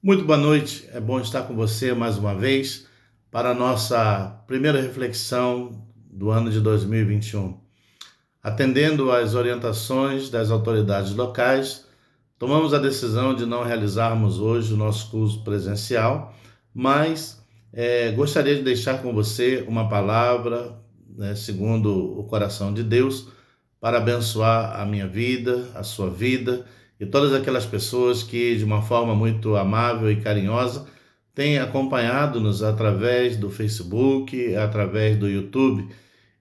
Muito boa noite, é bom estar com você mais uma vez para a nossa primeira reflexão do ano de 2021. Atendendo às orientações das autoridades locais, tomamos a decisão de não realizarmos hoje o nosso curso presencial, mas gostaria de deixar com você uma palavra, segundo o coração de Deus, para abençoar a minha vida, a sua vida e todas aquelas pessoas que, de uma forma muito amável e carinhosa, têm acompanhado-nos através do Facebook, através do YouTube.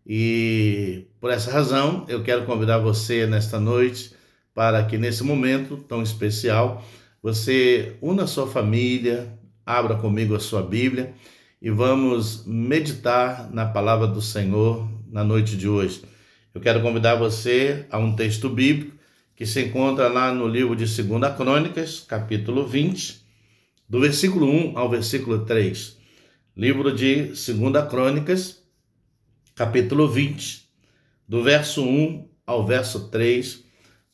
E por essa razão, eu quero convidar você nesta noite para que nesse momento tão especial, você una a sua família, abra comigo a sua Bíblia e vamos meditar na palavra do Senhor na noite de hoje. Eu quero convidar você a um texto bíblico que se encontra lá no livro de 2 Crônicas, capítulo 20, do versículo 1 ao versículo 3. Livro de 2 Crônicas, capítulo 20, do verso 1 ao verso 3,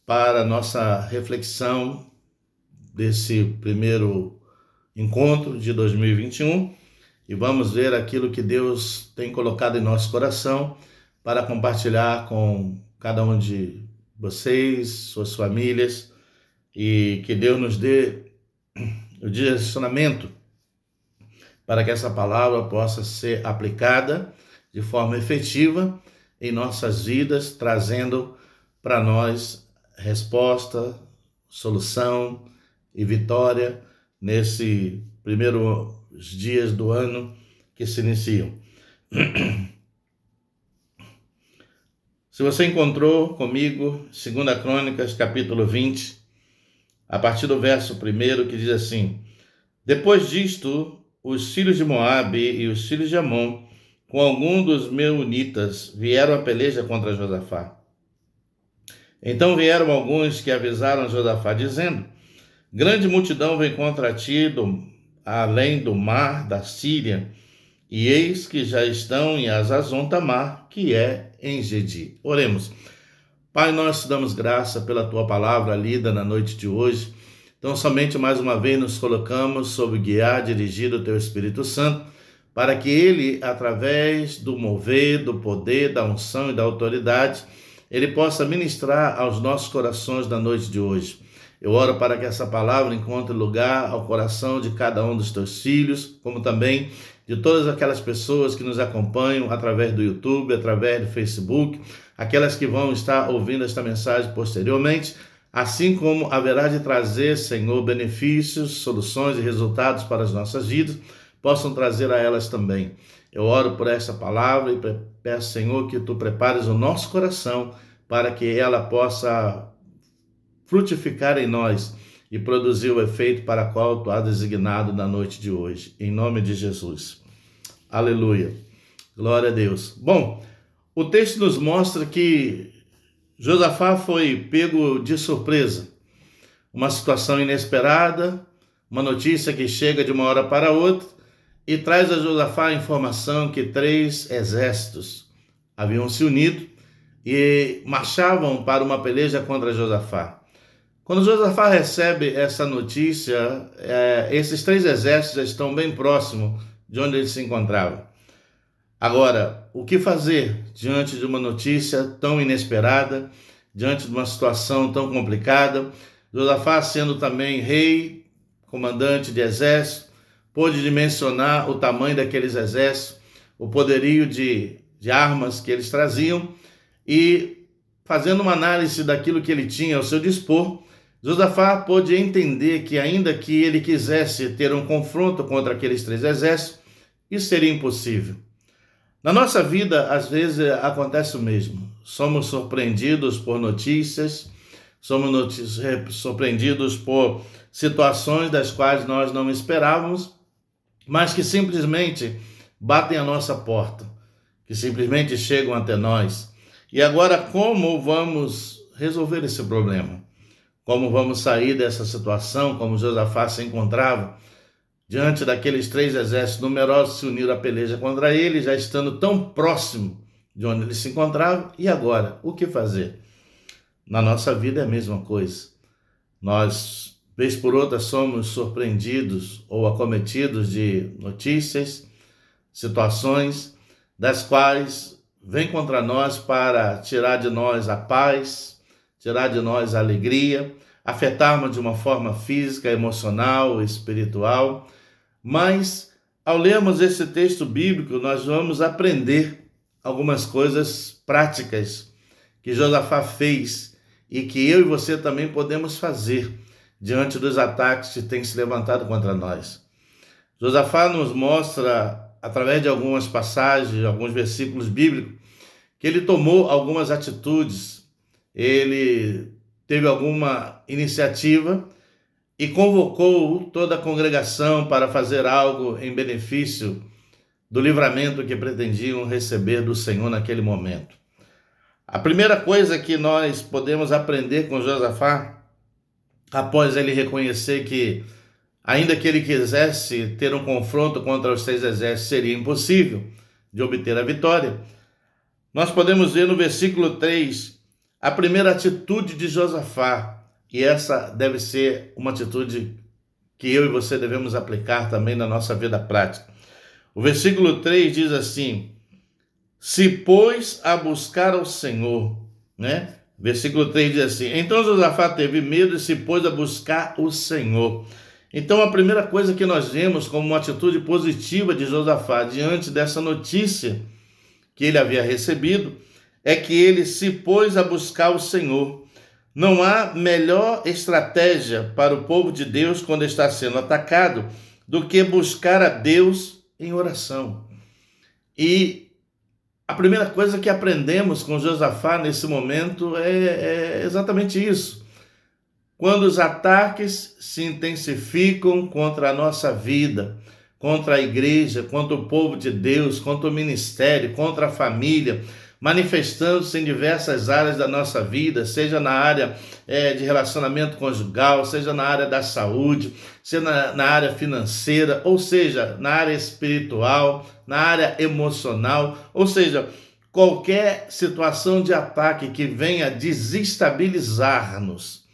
para a nossa reflexão desse primeiro encontro de 2021. E vamos ver aquilo que Deus tem colocado em nosso coração para compartilhar com cada um de vocês, suas famílias, e que Deus nos dê o direcionamento para que essa palavra possa ser aplicada de forma efetiva em nossas vidas, trazendo para nós resposta, solução e vitória nesse primeiros dias do ano que se iniciam. Se você encontrou comigo 2 Crônicas, capítulo 20, a partir do verso 1, que diz assim: Depois disto, os filhos de Moabe e os filhos de Amon, com algum dos meunitas, vieram a peleja contra Josafá. Então vieram alguns que avisaram Josafá, dizendo: Grande multidão vem contra ti, além do mar da Síria, e eis que já estão em Hazazon Tamar, que é em Gedi. Oremos. Pai, nós te damos graça pela tua palavra lida na noite de hoje. Então, somente mais uma vez nos colocamos sob o guiar dirigido do teu Espírito Santo, para que ele, através do mover, do poder, da unção e da autoridade, ele possa ministrar aos nossos corações na noite de hoje. Eu oro para que essa palavra encontre lugar ao coração de cada um dos teus filhos, como também de todas aquelas pessoas que nos acompanham através do YouTube, através do Facebook, aquelas que vão estar ouvindo esta mensagem posteriormente, assim como haverá de trazer, Senhor, benefícios, soluções e resultados para as nossas vidas, possam trazer a elas também. Eu oro por essa palavra e peço, Senhor, que tu prepares o nosso coração para que ela possa frutificar em nós e produzir o efeito para o qual tu has designado na noite de hoje. Em nome de Jesus. Aleluia. Glória a Deus. Bom, o texto nos mostra que Josafá foi pego de surpresa. Uma situação inesperada, uma notícia que chega de uma hora para outra e traz a Josafá a informação que 3 exércitos haviam se unido e marchavam para uma peleja contra Josafá. Quando Josafá recebe essa notícia, esses 3 exércitos já estão bem próximos de onde ele se encontrava. Agora, o que fazer diante de uma notícia tão inesperada, diante de uma situação tão complicada? Josafá, sendo também rei, comandante de exército, pôde dimensionar o tamanho daqueles exércitos, o poderio de armas que eles traziam, e fazendo uma análise daquilo que ele tinha ao seu dispor, Josafá pôde entender que, ainda que ele quisesse ter um confronto contra aqueles 3 exércitos, isso seria impossível. Na nossa vida, às vezes, acontece o mesmo. Somos surpreendidos por notícias, somos surpreendidos por situações das quais nós não esperávamos, mas que simplesmente batem a nossa porta, que simplesmente chegam até nós. E agora, como vamos resolver esse problema? Como vamos sair dessa situação, como Josafá se encontrava diante daqueles 3 exércitos numerosos se uniram à peleja contra ele, já estando tão próximo de onde ele se encontrava. E agora, o que fazer? Na nossa vida é a mesma coisa. Nós vez por outra somos surpreendidos ou acometidos de notícias, situações das quais vêm contra nós para tirar de nós a paz, tirar de nós a alegria, afetarmos de uma forma física, emocional, espiritual. Mas, ao lermos esse texto bíblico, nós vamos aprender algumas coisas práticas que Josafá fez e que eu e você também podemos fazer diante dos ataques que têm se levantado contra nós. Josafá nos mostra, através de algumas passagens, alguns versículos bíblicos, que ele tomou algumas atitudes, ele teve alguma iniciativa e convocou toda a congregação para fazer algo em benefício do livramento que pretendiam receber do Senhor naquele momento. A primeira coisa que nós podemos aprender com Josafá, após ele reconhecer que, ainda que ele quisesse ter um confronto contra os 6 exércitos, seria impossível de obter a vitória, nós podemos ver no versículo 3 a primeira atitude de Josafá, e essa deve ser uma atitude que eu e você devemos aplicar também na nossa vida prática. O versículo 3 diz assim: se pôs a buscar ao Senhor, né? Versículo 3 diz assim: então Josafá teve medo e se pôs a buscar o Senhor. Então a primeira coisa que nós vemos como uma atitude positiva de Josafá diante dessa notícia que ele havia recebido é que ele se pôs a buscar o Senhor. Não há melhor estratégia para o povo de Deus quando está sendo atacado do que buscar a Deus em oração. E a primeira coisa que aprendemos com Josafá nesse momento é exatamente isso. Quando os ataques se intensificam contra a nossa vida, contra a igreja, contra o povo de Deus, contra o ministério, contra a família, manifestando-se em diversas áreas da nossa vida, seja na área de relacionamento conjugal, seja na área da saúde, seja na área financeira, ou seja, na área espiritual, na área emocional, ou seja, qualquer situação de ataque que venha desestabilizar-nos,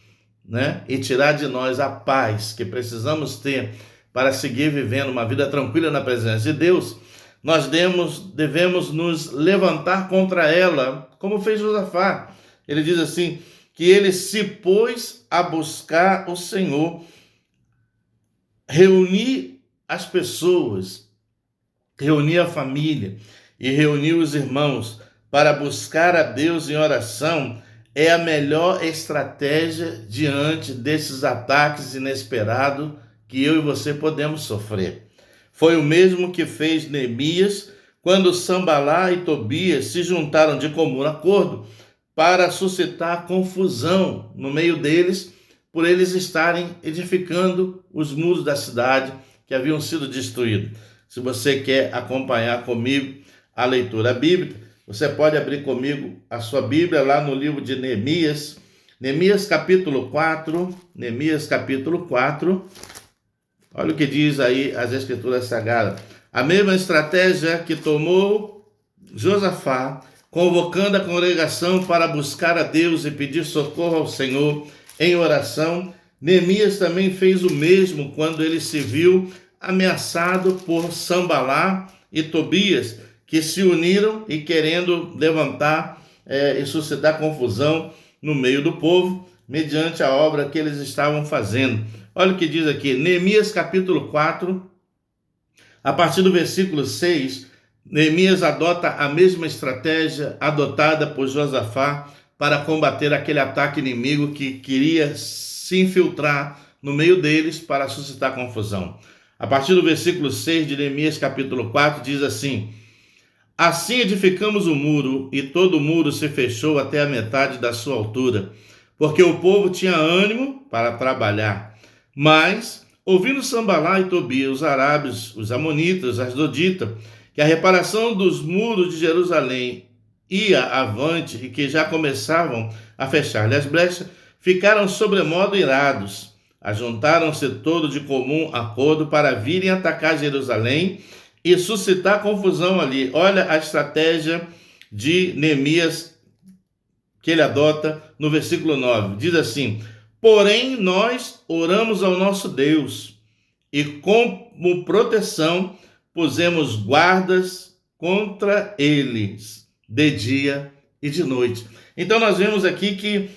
né, e tirar de nós a paz que precisamos ter para seguir vivendo uma vida tranquila na presença de Deus, nós devemos nos levantar contra ela, como fez Josafá. Ele diz assim, que ele se pôs a buscar o Senhor, reunir as pessoas, reunir a família e reunir os irmãos para buscar a Deus em oração é a melhor estratégia diante desses ataques inesperados que eu e você podemos sofrer. Foi o mesmo que fez Neemias quando Sambalá e Tobias se juntaram de comum acordo para suscitar confusão no meio deles, por eles estarem edificando os muros da cidade que haviam sido destruídos. Se você quer acompanhar comigo a leitura bíblica, você pode abrir comigo a sua Bíblia lá no livro de Neemias, Neemias capítulo 4, olha o que diz aí as Escrituras Sagradas. A mesma estratégia que tomou Josafá, convocando a congregação para buscar a Deus e pedir socorro ao Senhor em oração, Neemias também fez o mesmo quando ele se viu ameaçado por Sambalá e Tobias, que se uniram e querendo levantar e suscitar confusão no meio do povo, mediante a obra que eles estavam fazendo. Olha o que diz aqui, Neemias capítulo 4, a partir do versículo 6, Neemias adota a mesma estratégia adotada por Josafá para combater aquele ataque inimigo que queria se infiltrar no meio deles para suscitar confusão. A partir do versículo 6 de Neemias capítulo 4 diz assim, assim edificamos o muro e todo o muro se fechou até a metade da sua altura, porque o povo tinha ânimo para trabalhar. Mas, ouvindo Sambalá e Tobias, os arábios, os amonitas, as doditas, que a reparação dos muros de Jerusalém ia avante e que já começavam a fechar-lhe as brechas, ficaram sobremodo irados. Ajuntaram-se todos de comum acordo para virem atacar Jerusalém e suscitar confusão ali. Olha a estratégia de Neemias que ele adota no versículo 9. Diz assim, Porém, nós oramos ao nosso Deus e como proteção pusemos guardas contra eles de dia e de noite. Então nós vemos aqui que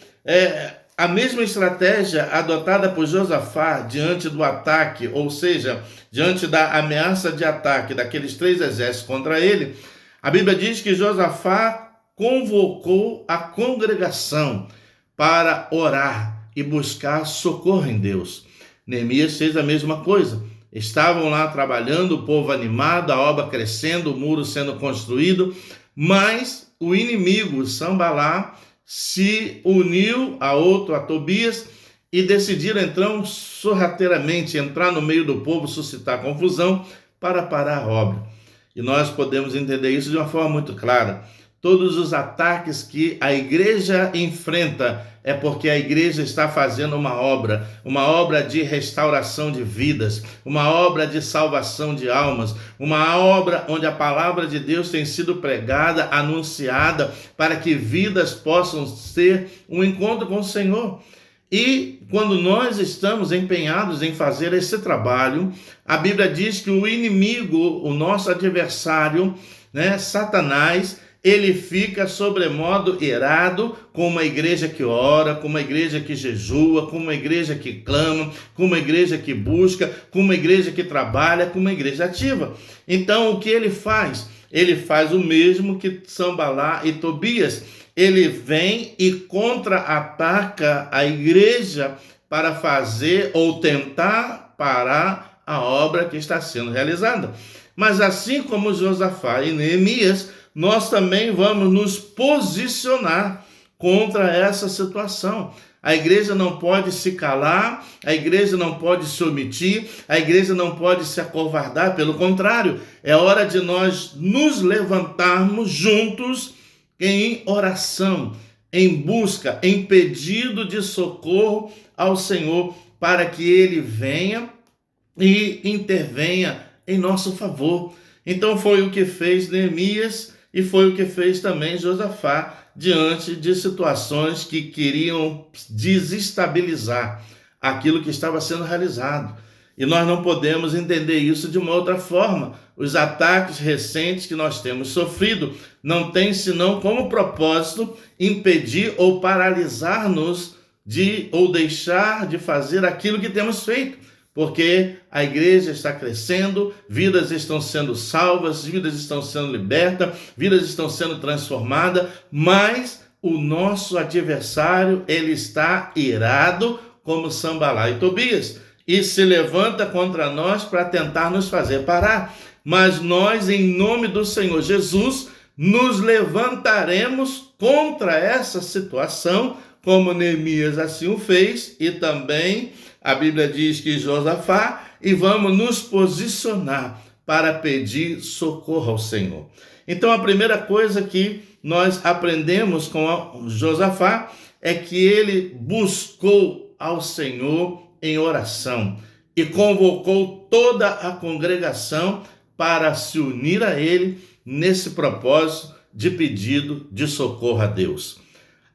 a mesma estratégia adotada por Josafá diante do ataque, ou seja, diante da ameaça de ataque daqueles 3 exércitos contra ele, a Bíblia diz que Josafá convocou a congregação para orar e buscar socorro em Deus. Neemias fez a mesma coisa. Estavam lá trabalhando, o povo animado, a obra crescendo, o muro sendo construído, mas o inimigo, Sanbalá, se uniu a Tobias e decidiram então sorrateiramente entrar no meio do povo, suscitar confusão para parar a obra. E nós podemos entender isso de uma forma muito clara. Todos os ataques que a igreja enfrenta é porque a igreja está fazendo uma obra de restauração de vidas, uma obra de salvação de almas, uma obra onde a palavra de Deus tem sido pregada, anunciada, para que vidas possam ter um encontro com o Senhor. E quando nós estamos empenhados em fazer esse trabalho, a Bíblia diz que o inimigo, o nosso adversário, Satanás, ele fica sobremodo irado com uma igreja que ora, com uma igreja que jejua, com uma igreja que clama, com uma igreja que busca, com uma igreja que trabalha, com uma igreja ativa. Então, o que ele faz? Ele faz o mesmo que Sanbalá e Tobias. Ele vem e contra-ataca a igreja para fazer ou tentar parar a obra que está sendo realizada. Mas assim como Josafá e Neemias, nós também vamos nos posicionar contra essa situação. A igreja não pode se calar, a igreja não pode se omitir, a igreja não pode se acovardar, pelo contrário, é hora de nós nos levantarmos juntos em oração, em busca, em pedido de socorro ao Senhor, para que Ele venha e intervenha em nosso favor. Então foi o que fez Neemias e foi o que fez também Josafá diante de situações que queriam desestabilizar aquilo que estava sendo realizado. E nós não podemos entender isso de uma outra forma. Os ataques recentes que nós temos sofrido não têm senão como propósito impedir ou paralisar-nos ou deixar de fazer aquilo que temos feito. Porque a igreja está crescendo, vidas estão sendo salvas, vidas estão sendo libertas, vidas estão sendo transformadas, mas o nosso adversário, ele está irado como Sanbalá e Tobias e se levanta contra nós para tentar nos fazer parar. Mas nós, em nome do Senhor Jesus, nos levantaremos contra essa situação, como Neemias assim o fez, e também a Bíblia diz que Josafá, e vamos nos posicionar para pedir socorro ao Senhor. Então a primeira coisa que nós aprendemos com Josafá é que ele buscou ao Senhor em oração e convocou toda a congregação para se unir a ele nesse propósito de pedido de socorro a Deus.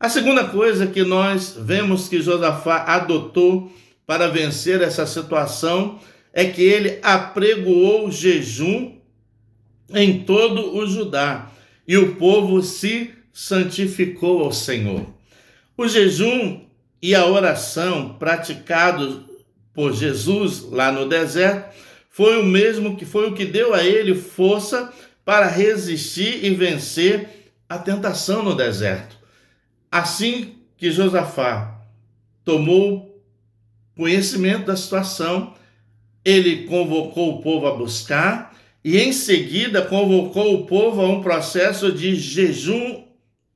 A segunda coisa que nós vemos que Josafá adotou para vencer essa situação é que ele apregoou jejum em todo o Judá e o povo se santificou ao Senhor. O jejum e a oração praticados por Jesus lá no deserto foi o que deu a ele força para resistir e vencer a tentação no deserto. Assim que Josafá tomou conhecimento da situação, ele convocou o povo a buscar e em seguida convocou o povo a um processo de jejum,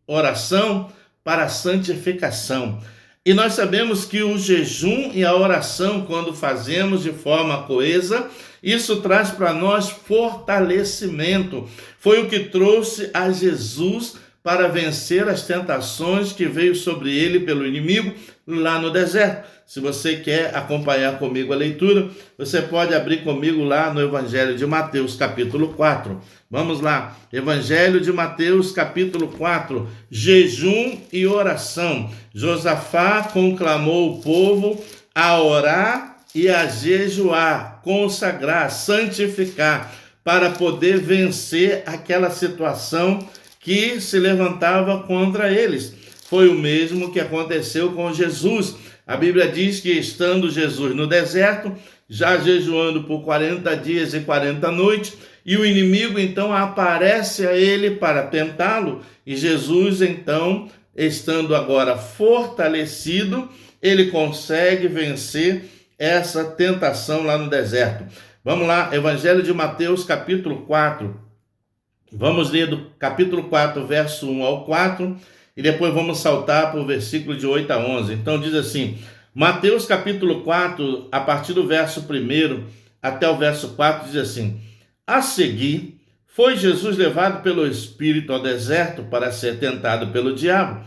oração para a santificação. E nós sabemos que o jejum e a oração, quando fazemos de forma coesa, isso traz para nós fortalecimento. Foi o que trouxe a Jesus para vencer as tentações que veio sobre ele pelo inimigo, lá no deserto. Se você quer acompanhar comigo a leitura, você pode abrir comigo lá no Evangelho de Mateus, capítulo 4. Vamos lá, Evangelho de Mateus, capítulo 4, jejum e oração. Josafá conclamou o povo a orar e a jejuar, consagrar, santificar, para poder vencer aquela situação que se levantava contra eles. Foi o mesmo que aconteceu com Jesus. A Bíblia diz que, estando Jesus no deserto, já jejuando por 40 dias e 40 noites, e o inimigo então aparece a ele para tentá-lo, e Jesus então, estando agora fortalecido, ele consegue vencer essa tentação lá no deserto. Vamos lá, Evangelho de Mateus, capítulo 4. Vamos ler do capítulo 4, verso 1 ao 4, e depois vamos saltar para o versículo de 8 a 11. Então diz assim, Mateus capítulo 4, a partir do verso 1 até o verso 4, diz assim, a seguir, foi Jesus levado pelo Espírito ao deserto para ser tentado pelo diabo.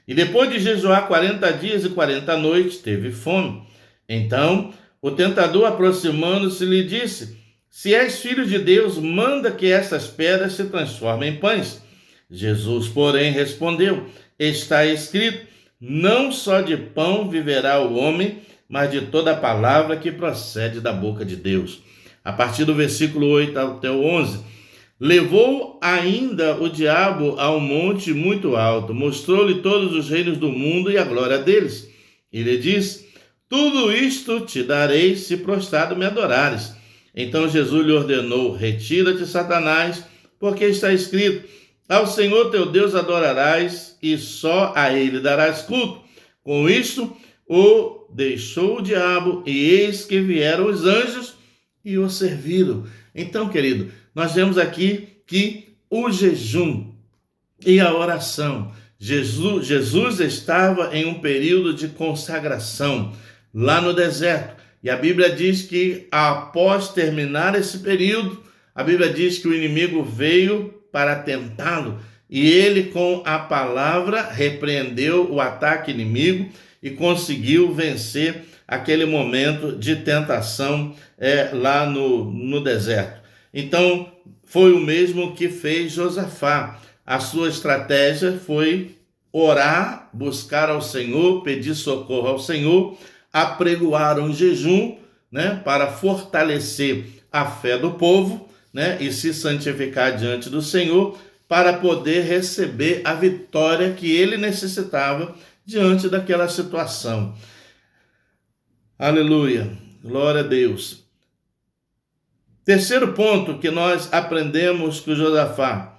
E depois de jejuar 40 dias e 40 noites, teve fome. Então, o tentador, aproximando-se, lhe disse, se és filho de Deus, manda que essas pedras se transformem em pães. Jesus, porém, respondeu, está escrito, não só de pão viverá o homem, mas de toda a palavra que procede da boca de Deus. A partir do versículo 8 até o 11, levou ainda o diabo a um monte muito alto, mostrou-lhe todos os reinos do mundo e a glória deles. E lhe disse, tudo isto te darei se prostrado me adorares. Então Jesus lhe ordenou, retira-te, Satanás, porque está escrito, ao Senhor teu Deus adorarás e só a ele darás culto. Com isto, o deixou o diabo e eis que vieram os anjos e o serviram. Então, querido, nós vemos aqui que o jejum e a oração, Jesus estava em um período de consagração lá no deserto. E a Bíblia diz que após terminar esse período, a Bíblia diz que o inimigo veio para tentá-lo. E ele, com a palavra, repreendeu o ataque inimigo e conseguiu vencer aquele momento de tentação lá no deserto. Então, foi o mesmo que fez Josafá. A sua estratégia foi orar, buscar ao Senhor, pedir socorro ao Senhor, apregoar um jejum, para fortalecer a fé do povo, e se santificar diante do Senhor, para poder receber a vitória que ele necessitava diante daquela situação. Aleluia, glória a Deus. Terceiro ponto que nós aprendemos com Josafá.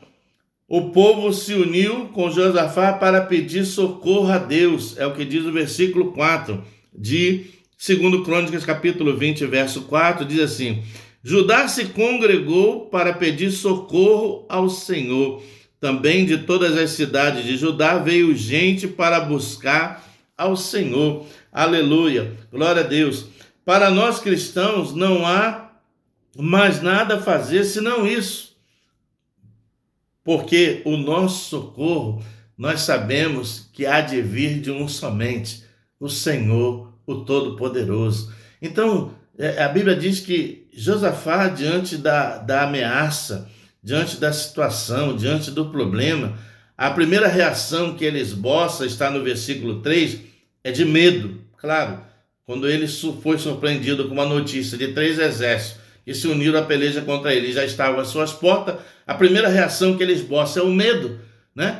O povo se uniu com Josafá para pedir socorro a Deus. É o que diz o versículo 4 de 2 Crônicas, capítulo 20, verso 4. Diz assim, Judá se congregou para pedir socorro ao Senhor. Também de todas as cidades de Judá veio gente para buscar ao Senhor. Aleluia, glória a Deus. Para nós cristãos não há mais nada a fazer senão isso. Porque o nosso socorro, nós sabemos que há de vir de um somente, o Senhor, o Todo-Poderoso. Então, a Bíblia diz que Josafá, diante da ameaça, diante da situação, diante do problema, a primeira reação que ele esboça, está no versículo 3, é de medo. Claro, quando ele foi surpreendido com uma notícia de 3 exércitos que se uniram à peleja contra ele, já estavam às suas portas, a primeira reação que ele esboça é o medo,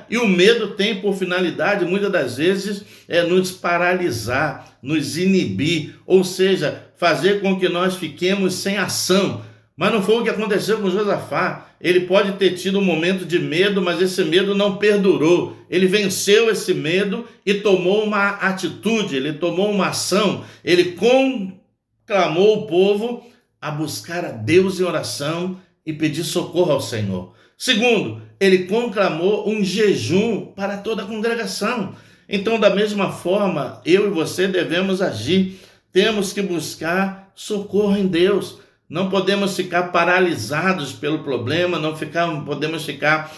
E o medo tem por finalidade, muitas das vezes, nos paralisar, nos inibir, ou seja, fazer com que nós fiquemos sem ação. Mas não foi o que aconteceu com Josafá. Ele pode ter tido um momento de medo, mas esse medo não perdurou. Ele venceu esse medo e tomou uma atitude, ele tomou uma ação. Ele conclamou o povo a buscar a Deus em oração e pedir socorro ao Senhor. Segundo, ele conclamou um jejum para toda a congregação. Então, da mesma forma, eu e você devemos agir. Temos que buscar socorro em Deus. Não podemos ficar paralisados pelo problema, não podemos ficar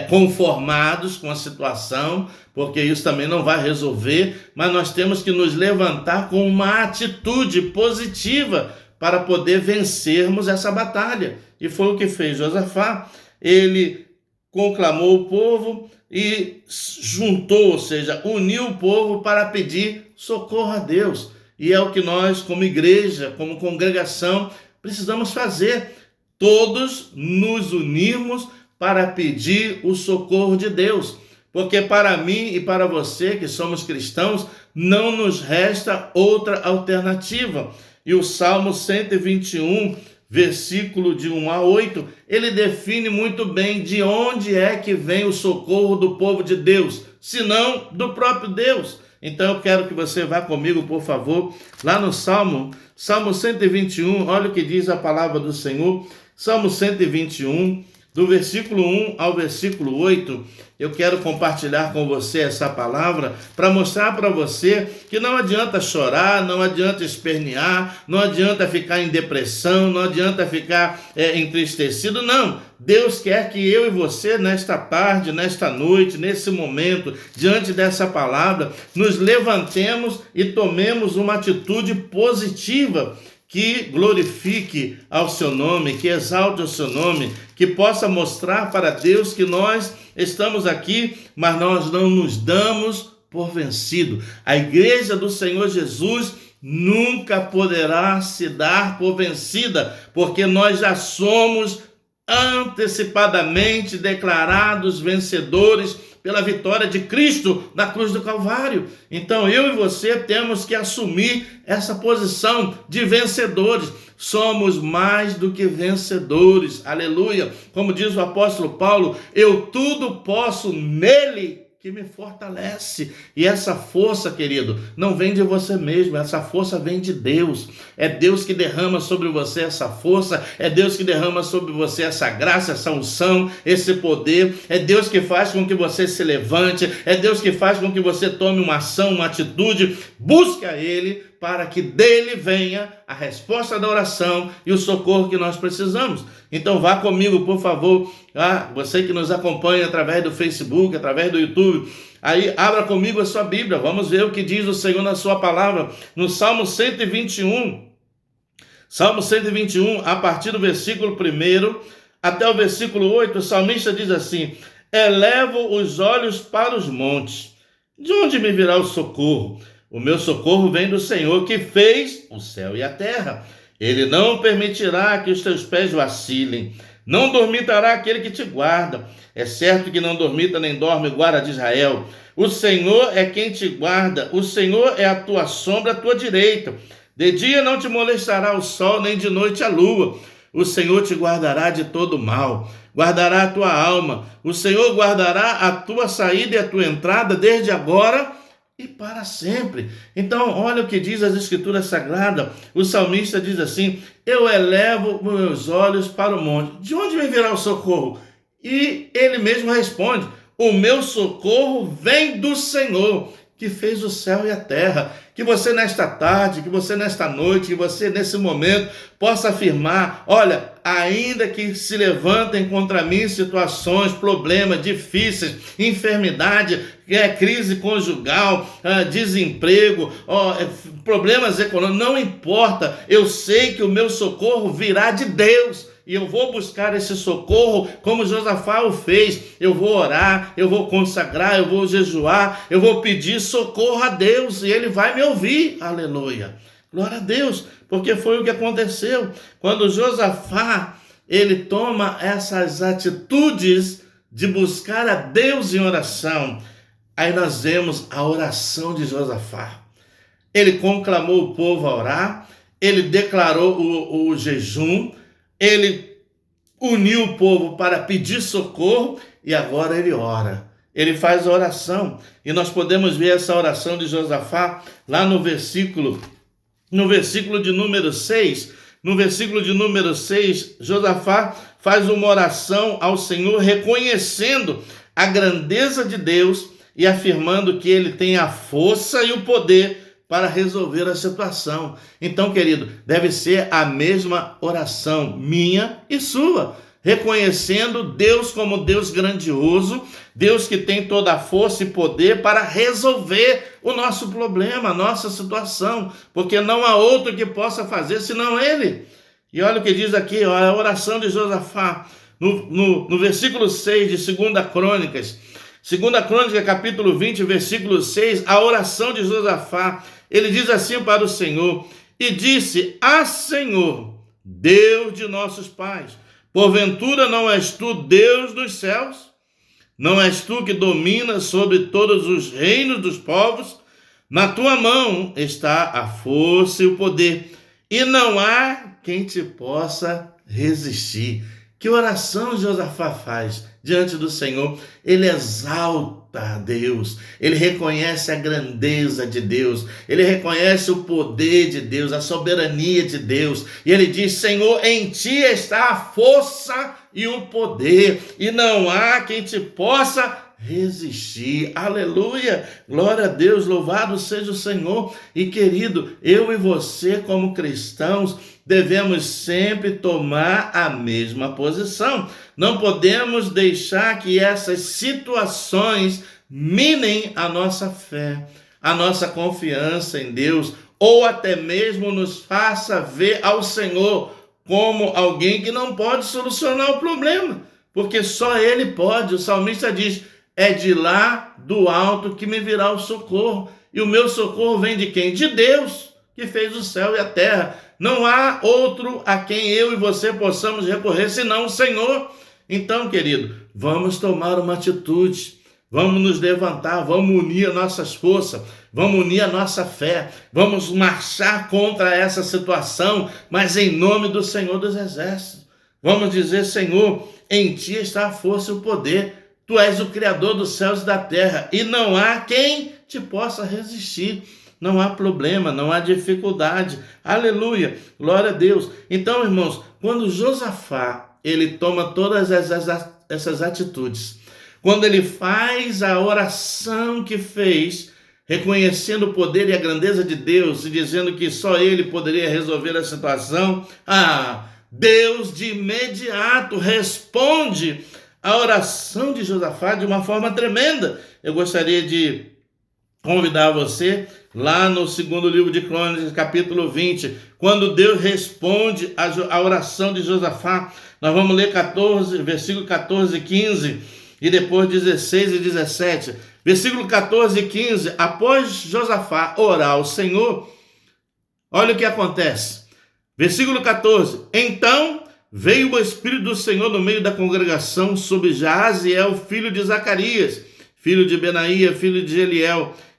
conformados com a situação, porque isso também não vai resolver, mas nós temos que nos levantar com uma atitude positiva para poder vencermos essa batalha. E foi o que fez Josafá. Ele conclamou o povo e juntou, ou seja, uniu o povo para pedir socorro a Deus. E é o que nós, como igreja, como congregação, precisamos fazer. Todos nos unirmos para pedir o socorro de Deus. Porque para mim e para você, que somos cristãos, não nos resta outra alternativa. E o Salmo 121, versículo de 1 a 8, ele define muito bem de onde é que vem o socorro do povo de Deus, senão do próprio Deus. Então eu quero que você vá comigo, por favor, lá no Salmo 121, olha o que diz a palavra do Senhor. Salmo 121, do versículo 1 ao versículo 8, eu quero compartilhar com você essa palavra para mostrar para você que não adianta chorar, não adianta espernear, não adianta ficar em depressão, não adianta ficar entristecido, não. Deus quer que eu e você, nesta tarde, nesta noite, nesse momento, diante dessa palavra, nos levantemos e tomemos uma atitude positiva, que glorifique ao seu nome, que exalte o seu nome, que possa mostrar para Deus que nós estamos aqui, mas nós não nos damos por vencido. A igreja do Senhor Jesus nunca poderá se dar por vencida, porque nós já somos antecipadamente declarados vencedores pela vitória de Cristo na cruz do Calvário. Então eu e você temos que assumir essa posição de vencedores. Somos mais do que vencedores, aleluia. Como diz o apóstolo Paulo, eu tudo posso nele que me fortalece. E essa força, querido, não vem de você mesmo, essa força vem de Deus. É Deus que derrama sobre você essa força, é Deus que derrama sobre você essa graça, essa unção, esse poder. É Deus que faz com que você se levante, é Deus que faz com que você tome uma ação, uma atitude. Busque a Ele para que dele venha a resposta da oração e o socorro que nós precisamos. Então vá comigo, por favor, você que nos acompanha através do Facebook, através do YouTube, aí abra comigo a sua Bíblia, vamos ver o que diz o Senhor na sua palavra, no Salmo 121, a partir do versículo 1 até o versículo 8, o salmista diz assim: elevo os olhos para os montes, de onde me virá o socorro? O meu socorro vem do Senhor, que fez o céu e a terra. Ele não permitirá que os teus pés vacilem. Não dormitará aquele que te guarda. É certo que não dormita nem dorme o guarda de Israel. O Senhor é quem te guarda. O Senhor é a tua sombra, a tua direita. De dia não te molestará o sol, nem de noite a lua. O Senhor te guardará de todo mal. Guardará a tua alma. O Senhor guardará a tua saída e a tua entrada desde agora e para sempre. Então, olha o que diz as Escrituras Sagradas. O salmista diz assim: eu elevo meus olhos para o monte. De onde me virá o socorro? E ele mesmo responde: o meu socorro vem do Senhor, que fez o céu e a terra. Que você nesta tarde, que você nesta noite, que você nesse momento possa afirmar: olha, ainda que se levantem contra mim situações, problemas difíceis, enfermidade, crise conjugal, desemprego, problemas econômicos, não importa, eu sei que o meu socorro virá de Deus. E eu vou buscar esse socorro como Josafá o fez. Eu vou orar, eu vou consagrar, eu vou jejuar, eu vou pedir socorro a Deus e Ele vai me ouvir. Aleluia. Glória a Deus, porque foi o que aconteceu. Quando Josafá, ele toma essas atitudes de buscar a Deus em oração, aí nós vemos a oração de Josafá. Ele conclamou o povo a orar, ele declarou o jejum, ele uniu o povo para pedir socorro e agora ele ora. Ele faz a oração. E nós podemos ver essa oração de Josafá lá no versículo de número 6. No versículo de número 6, Josafá faz uma oração ao Senhor, reconhecendo a grandeza de Deus e afirmando que ele tem a força e o poder para resolver a situação. Então, querido, deve ser a mesma oração, minha e sua, reconhecendo Deus como Deus grandioso, Deus que tem toda a força e poder para resolver o nosso problema, a nossa situação, porque não há outro que possa fazer senão Ele. E olha o que diz aqui, ó, a oração de Josafá, no versículo 6 de 2 Crônicas, 2 Crônicas, capítulo 20, versículo 6, a oração de Josafá, ele diz assim para o Senhor: e disse: ah, Senhor, Deus de nossos pais, porventura não és tu Deus dos céus? Não és tu que dominas sobre todos os reinos dos povos? Na tua mão está a força e o poder, e não há quem te possa resistir. Que oração Josafá faz diante do Senhor? Ele exalta a Deus, ele reconhece a grandeza de Deus, ele reconhece o poder de Deus, a soberania de Deus, e ele diz: Senhor, em ti está a força e o poder, e não há quem te possa resistir. Aleluia, glória a Deus, louvado seja o Senhor. E querido, eu e você como cristãos devemos sempre tomar a mesma posição. Não podemos deixar que essas situações minem a nossa fé, a nossa confiança em Deus, ou até mesmo nos faça ver ao Senhor como alguém que não pode solucionar o problema, porque só Ele pode. O salmista diz: é de lá do alto que me virá o socorro. E o meu socorro vem de quem? De Deus, que fez o céu e a terra. Não há outro a quem eu e você possamos recorrer senão o Senhor. Então, querido, vamos tomar uma atitude, vamos nos levantar, vamos unir as nossas forças, vamos unir a nossa fé, vamos marchar contra essa situação, mas em nome do Senhor dos Exércitos. Vamos dizer: Senhor, em ti está a força e o poder. Tu és o Criador dos céus e da terra, e não há quem te possa resistir. Não há problema, não há dificuldade. Aleluia, glória a Deus. Então, irmãos, quando Josafá, ele toma todas essas atitudes, quando ele faz a oração que fez, reconhecendo o poder e a grandeza de Deus, e dizendo que só ele poderia resolver a situação, Deus de imediato responde a oração de Josafá de uma forma tremenda. Eu gostaria de convidar você lá no 2º livro de Crônicas, capítulo 20, quando Deus responde a oração de Josafá. Nós vamos ler versículo 14 e 15, e depois 16 e 17. Versículo 14 e 15, após Josafá orar ao Senhor, olha o que acontece. Versículo 14, então veio o Espírito do Senhor no meio da congregação sobre Jaaziel, filho de Zacarias, filho de Benaía, filho de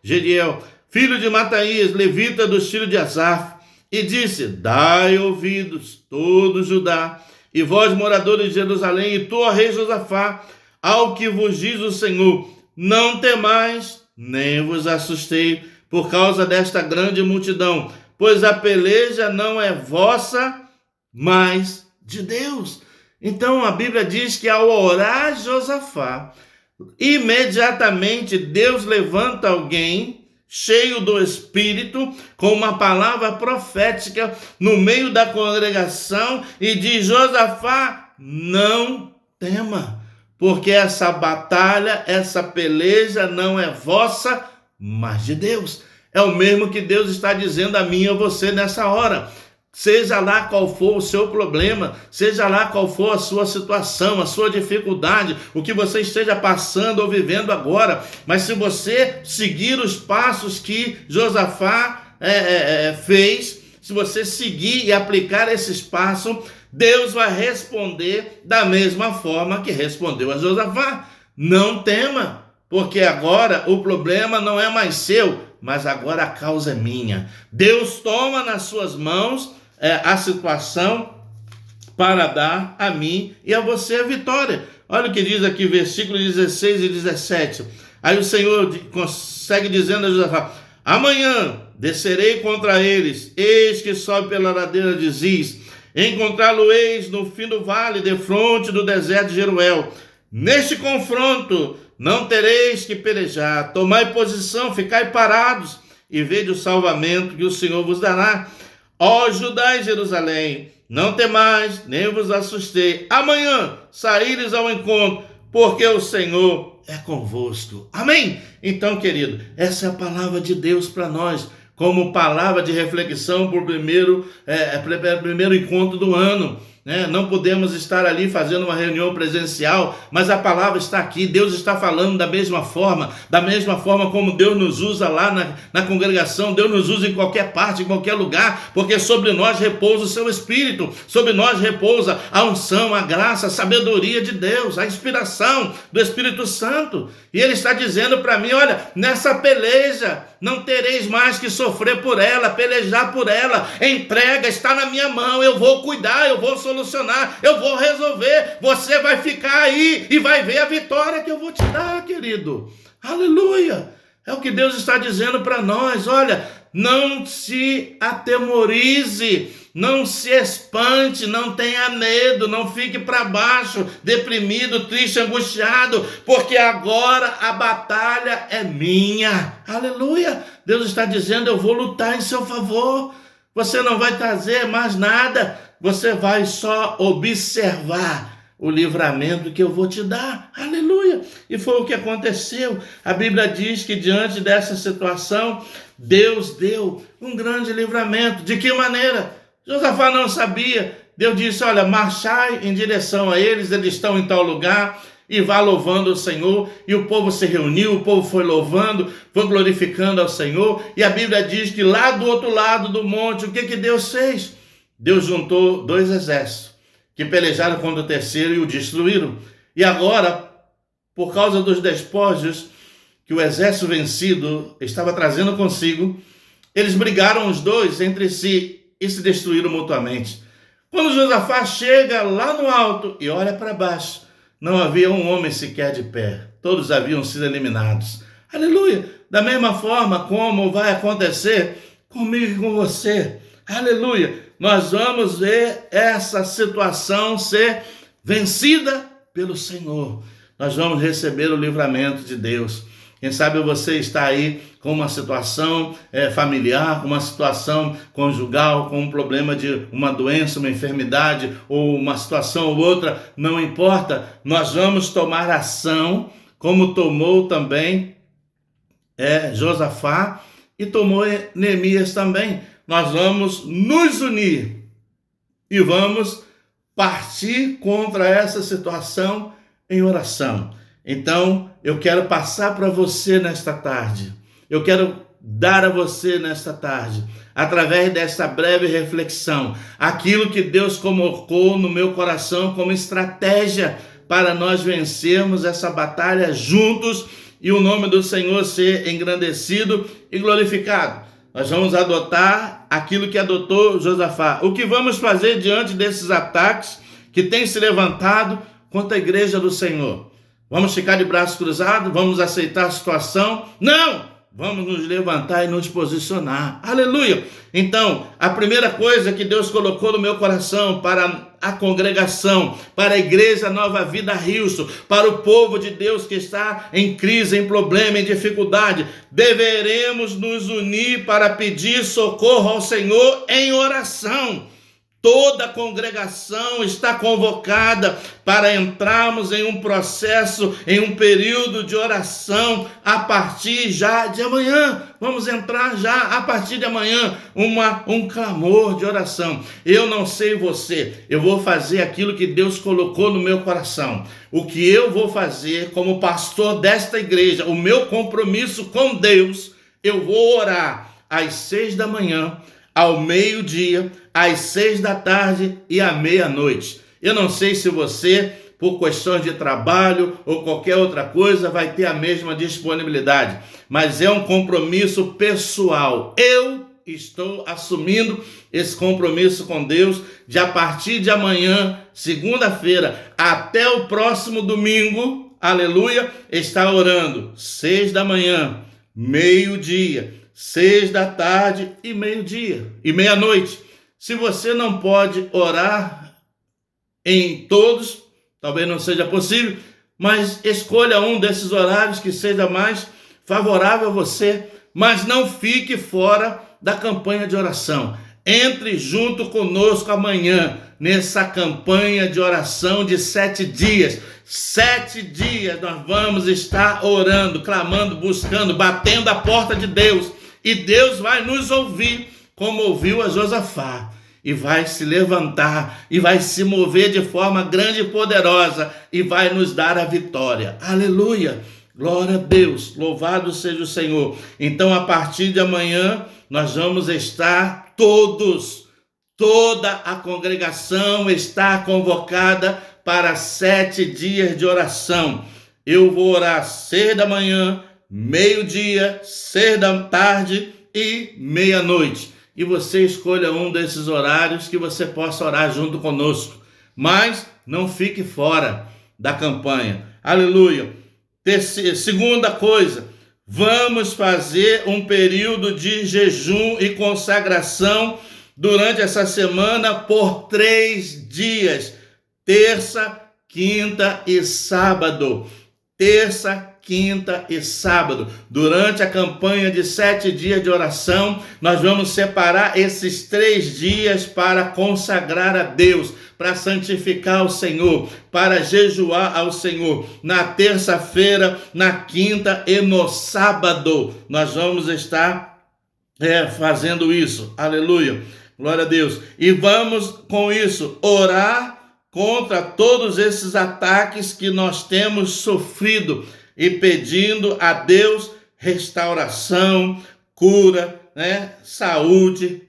Jediel, filho de Mataías, levita do filho de Asaf, e disse: dai ouvidos, todo Judá, e vós, moradores de Jerusalém, e tu, ó rei Josafá, ao que vos diz o Senhor: não temais, nem vos assustei, por causa desta grande multidão, pois a peleja não é vossa, mas de Deus. Então a Bíblia diz que ao orar Josafá, imediatamente Deus levanta alguém cheio do Espírito, com uma palavra profética no meio da congregação, e diz: Josafá, não tema, porque essa batalha, essa peleja não é vossa, mas de Deus. É o mesmo que Deus está dizendo a mim e a você nessa hora. Seja lá qual for o seu problema, seja lá qual for a sua situação, a sua dificuldade, o que você esteja passando ou vivendo agora, mas se você seguir os passos que Josafá fez, se você seguir e aplicar esses passos, Deus vai responder da mesma forma que respondeu a Josafá. Não tema, porque agora o problema não é mais seu, mas agora a causa é minha. Deus toma nas suas mãos a situação para dar a mim e a você a vitória. Olha o que diz aqui, versículos 16 e 17. Aí o Senhor segue dizendo a Josafá: amanhã descerei contra eles, eis que sobe pela ladeira de Ziz, encontrá-lo-eis no fim do vale, defronte do deserto de Jeruel. Neste confronto não tereis que pelejar, tomai posição, ficai parados, e vede o salvamento que o Senhor vos dará. Ó Judá e Jerusalém, não temais, nem vos assustei. Amanhã saíres ao encontro, porque o Senhor é convosco. Amém? Então, querido, essa é a palavra de Deus para nós, como palavra de reflexão para o primeiro encontro do ano. Não podemos estar ali fazendo uma reunião presencial, mas a palavra está aqui. Deus está falando da mesma forma como Deus nos usa lá na congregação. Deus nos usa em qualquer parte, em qualquer lugar, porque sobre nós repousa o seu Espírito, sobre nós repousa a unção, a graça, a sabedoria de Deus, a inspiração do Espírito Santo. E Ele está dizendo para mim: olha, nessa peleja não tereis mais que sofrer por ela, pelejar por ela. Entrega, está na minha mão, eu vou cuidar, eu vou solucionar, eu vou resolver. Você vai ficar aí e vai ver a vitória que eu vou te dar, querido. Aleluia! É o que Deus está dizendo para nós. Olha, não se atemorize, não se espante, não tenha medo, não fique para baixo, deprimido, triste, angustiado, porque agora a batalha é minha. Aleluia! Deus está dizendo: eu vou lutar em seu favor. Você não vai trazer mais nada, você vai só observar o livramento que eu vou te dar. Aleluia! E foi o que aconteceu. A Bíblia diz que diante dessa situação, Deus deu um grande livramento. De que maneira? Josafá não sabia. Deus disse: olha, marchai em direção a eles estão em tal lugar, e vá louvando o Senhor. E o povo se reuniu, o povo foi louvando, foi glorificando ao Senhor. E a Bíblia diz que lá do outro lado do monte, o que Deus fez? Deus juntou 2 exércitos, que pelejaram contra o terceiro e o destruíram. E agora, por causa dos despojos que o exército vencido estava trazendo consigo, eles brigaram os dois entre si e se destruíram mutuamente. Quando Josafá chega lá no alto e olha para baixo, não havia um homem sequer de pé. Todos haviam sido eliminados. Aleluia! Da mesma forma como vai acontecer comigo e com você. Aleluia! Nós vamos ver essa situação ser vencida pelo Senhor. Nós vamos receber o livramento de Deus. Quem sabe você está aí com uma situação familiar, com uma situação conjugal, com um problema de uma doença, uma enfermidade, ou uma situação ou outra, não importa. Nós vamos tomar ação, como tomou também Josafá e tomou Neemias também. Nós vamos nos unir e vamos partir contra essa situação em oração. Então, eu quero passar para você nesta tarde, eu quero dar a você nesta tarde, através desta breve reflexão, aquilo que Deus colocou no meu coração como estratégia para nós vencermos essa batalha juntos e o nome do Senhor ser engrandecido e glorificado. Nós vamos adotar aquilo que adotou Josafá. O que vamos fazer diante desses ataques que têm se levantado contra a igreja do Senhor? Vamos ficar de braços cruzados? Vamos aceitar a situação? Não! Vamos nos levantar e nos posicionar. Aleluia! Então, a primeira coisa que Deus colocou no meu coração para a congregação, para a igreja Nova Vida Rilson, para o povo de Deus que está em crise, em problema, em dificuldade, deveremos nos unir para pedir socorro ao Senhor em oração. Toda a congregação está convocada para entrarmos em um processo, em um período de oração a partir já de amanhã. Vamos entrar já a partir de amanhã, um clamor de oração. Eu não sei você, eu vou fazer aquilo que Deus colocou no meu coração. O que eu vou fazer como pastor desta igreja, o meu compromisso com Deus, eu vou orar às 6 da manhã, ao meio-dia, às 6 da tarde e à meia-noite. Eu não sei se você, por questões de trabalho ou qualquer outra coisa, vai ter a mesma disponibilidade, mas é um compromisso pessoal. Eu estou assumindo esse compromisso com Deus de a partir de amanhã, segunda-feira, até o próximo domingo, aleluia, estar orando 6 da manhã, meio-dia, 6 da tarde e meio-dia e meia-noite. Se você não pode orar em todos, talvez não seja possível, mas escolha um desses horários que seja mais favorável a você mas não fique fora da campanha de oração. Entre junto conosco amanhã nessa campanha de oração de 7 dias. 7 dias nós vamos estar orando, clamando, buscando, batendo a porta de Deus. E Deus vai nos ouvir, como ouviu a Josafá. E vai se levantar, e vai se mover de forma grande e poderosa, e vai nos dar a vitória. Aleluia! Glória a Deus, louvado seja o Senhor. Então, a partir de amanhã, nós vamos estar toda a congregação está convocada para 7 dias de oração. Eu vou orar 6 da manhã, meio-dia, 6 da tarde e meia-noite. E você escolha um desses horários que você possa orar junto conosco. Mas não fique fora da campanha. Aleluia. Segunda coisa, vamos fazer um período de jejum e consagração durante essa semana por 3 dias. Terça, quinta e sábado. Terça, quinta e sábado. Durante a campanha de 7 dias de oração, nós vamos separar esses 3 dias para consagrar a Deus, para santificar o Senhor, para jejuar ao Senhor. Na terça-feira, na quinta e no sábado, nós vamos estar fazendo isso. Aleluia. Glória a Deus. E vamos, com isso, orar contra todos esses ataques que nós temos sofrido e pedindo a Deus restauração, cura, saúde,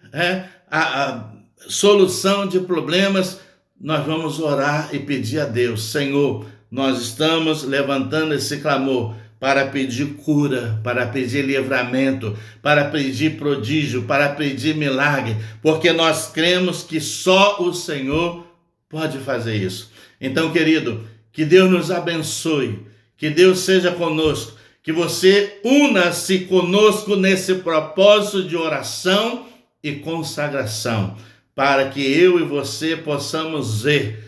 a solução de problemas. Nós vamos orar e pedir a Deus: Senhor, nós estamos levantando esse clamor para pedir cura, para pedir livramento, para pedir prodígio, para pedir milagre, porque nós cremos que só o Senhor pode fazer isso. Então, querido, que Deus nos abençoe, que Deus seja conosco, que você una-se conosco nesse propósito de oração e consagração, para que eu e você possamos ver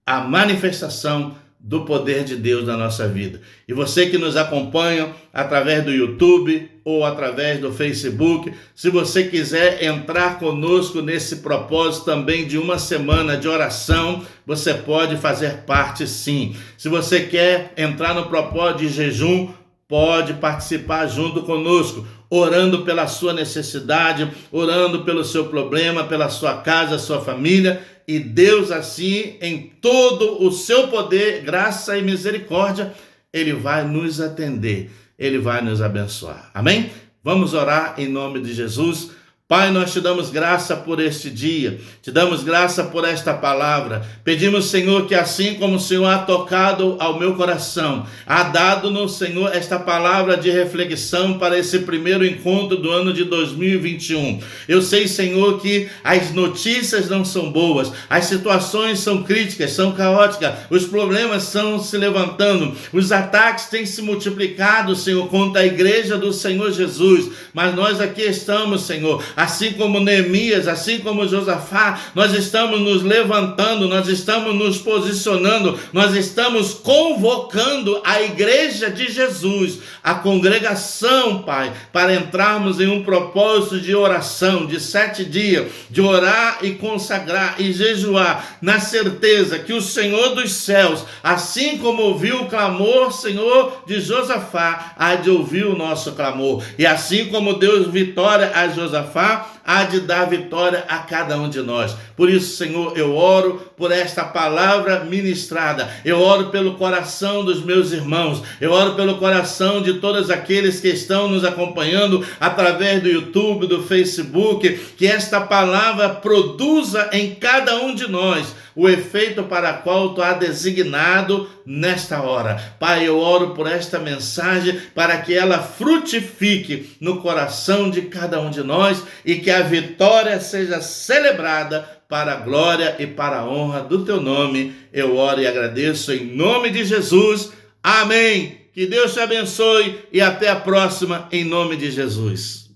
a manifestação do poder de Deus na nossa vida. E você que nos acompanha através do YouTube ou através do Facebook, se você quiser entrar conosco nesse propósito também de uma semana de oração, você pode fazer parte sim. Se você quer entrar no propósito de jejum, pode participar junto conosco, orando pela sua necessidade, orando pelo seu problema, pela sua casa, sua família. E Deus, assim, em todo o seu poder, graça e misericórdia, Ele vai nos atender, Ele vai nos abençoar. Amém? Vamos orar em nome de Jesus. Pai, nós te damos graça por este dia, te damos graça por esta palavra. Pedimos, Senhor, que assim como o Senhor ha tocado ao meu coração, ha dado no Senhor esta palavra de reflexão para esse primeiro encontro do ano de 2021. Eu sei, Senhor, que as notícias não são boas, as situações são críticas, são caóticas, os problemas estão se levantando, os ataques têm se multiplicado, Senhor, contra a igreja do Senhor Jesus. Mas nós aqui estamos, Senhor, assim como Neemias, assim como Josafá, nós estamos nos levantando, nós estamos nos posicionando, nós estamos convocando a igreja de Jesus, a congregação, Pai, para entrarmos em um propósito de oração, de 7 dias, de orar e consagrar e jejuar, na certeza que o Senhor dos céus, assim como ouviu o clamor, Senhor, de Josafá, há de ouvir o nosso clamor. E assim como deu vitória a Josafá, há de dar vitória a cada um de nós. Por isso, Senhor, eu oro por esta palavra ministrada, eu oro pelo coração dos meus irmãos, eu oro pelo coração de todos aqueles que estão nos acompanhando através do YouTube, do Facebook, que esta palavra produza em cada um de nós o efeito para o qual tu há designado nesta hora. Pai, eu oro por esta mensagem para que ela frutifique no coração de cada um de nós e que a vitória seja celebrada para a glória e para a honra do teu nome. Eu oro e agradeço em nome de Jesus. Amém. Que Deus te abençoe e até a próxima em nome de Jesus.